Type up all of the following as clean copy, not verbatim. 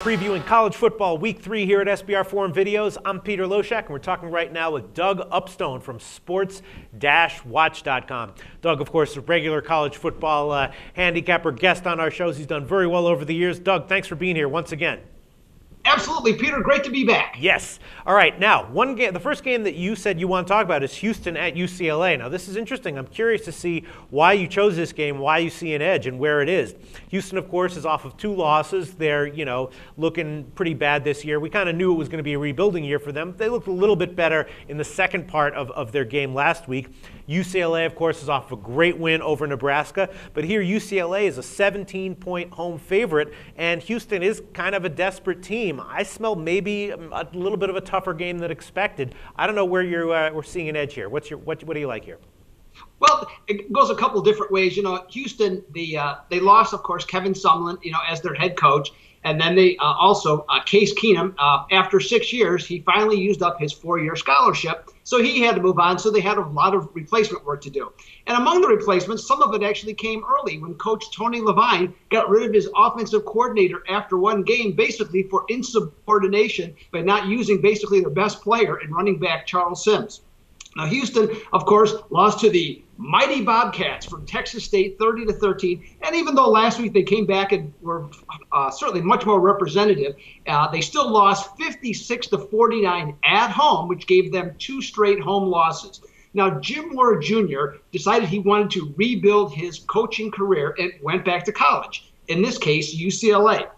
Previewing college football week 3 here at SBR Forum Videos. I'm Peter Loshak, and we're talking right now with Doug Upstone from sports-watch.com. Doug, of course, a regular college football handicapper guest on our shows. He's done very well over the years. Doug, thanks for being here once again. Absolutely, Peter. Great to be back. Yes. All right. Now, one game, the first game that you said you want to talk about is Houston at UCLA. Now, this is interesting. I'm curious to see why you chose this game, why you see an edge, and where it is. Houston, of course, is off of 2 losses. They're, looking pretty bad this year. We kind of knew it was going to be a rebuilding year for them. They looked a little bit better in the second part of their game last week. UCLA, of course, is off a great win over Nebraska. But here, UCLA is a 17-point home favorite, and Houston is kind of a desperate team. I smell maybe a little bit of a tougher game than expected. I don't know where we're seeing an edge here. What do you like here? Well, it goes a couple different ways. Houston, they lost, of course, Kevin Sumlin, as their head coach. And then they also, Case Keenum, after 6 years, he finally used up his 4-year scholarship. So he had to move on. So they had a lot of replacement work to do. And among the replacements, some of it actually came early when Coach Tony Levine got rid of his offensive coordinator after one game, basically for insubordination by not using basically their best player and running back Charles Sims. Now, Houston, of course, lost to the mighty Bobcats from Texas State 30-13. And even though last week they came back and were certainly much more representative, they still lost 56-49 at home, which gave them 2 straight home losses. Now, Jim Mora Jr. decided he wanted to rebuild his coaching career and went back to college, in this case, UCLA.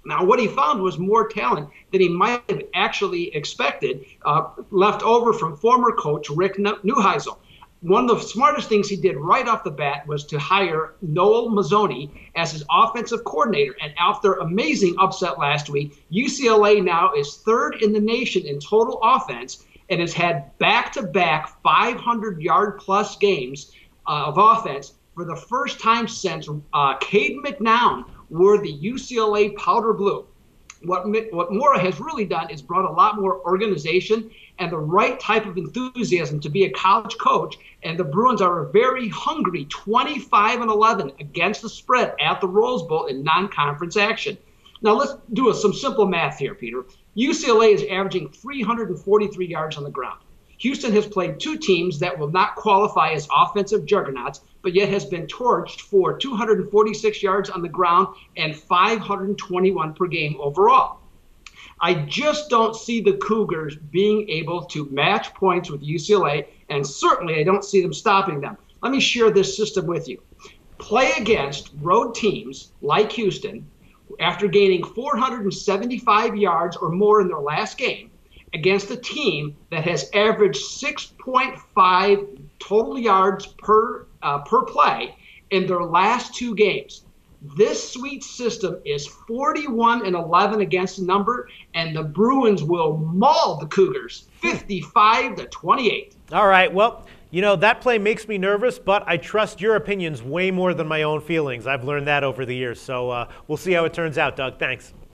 Now, what he found was more talent than he might have actually expected, left over from former coach Rick Neuheisel. One of the smartest things he did right off the bat was to hire Noel Mazzoni as his offensive coordinator. And after amazing upset last week, UCLA now is 3rd in the nation in total offense and has had back-to-back 500-yard-plus games of offense for the first time since Cade McNown wore the UCLA powder blue. What Mora has really done is brought a lot more organization and the right type of enthusiasm to be a college coach. And the Bruins are a very hungry 25-11 against the spread at the Rose Bowl in non-conference action. Now let's do some simple math here, Peter. UCLA is averaging 343 yards on the ground. Houston has played 2 teams that will not qualify as offensive juggernauts, but yet has been torched for 246 yards on the ground and 521 per game overall. I just don't see the Cougars being able to match points with UCLA, and certainly I don't see them stopping them. Let me share this system with you. Play against road teams like Houston after gaining 475 yards or more in their last game, against a team that has averaged 6.5 total yards per play in their last 2 games. This sweet system is 41-11 against the number, and the Bruins will maul the Cougars 55-28. All right. Well, that play makes me nervous, but I trust your opinions way more than my own feelings. I've learned that over the years. So we'll see how it turns out, Doug. Thanks.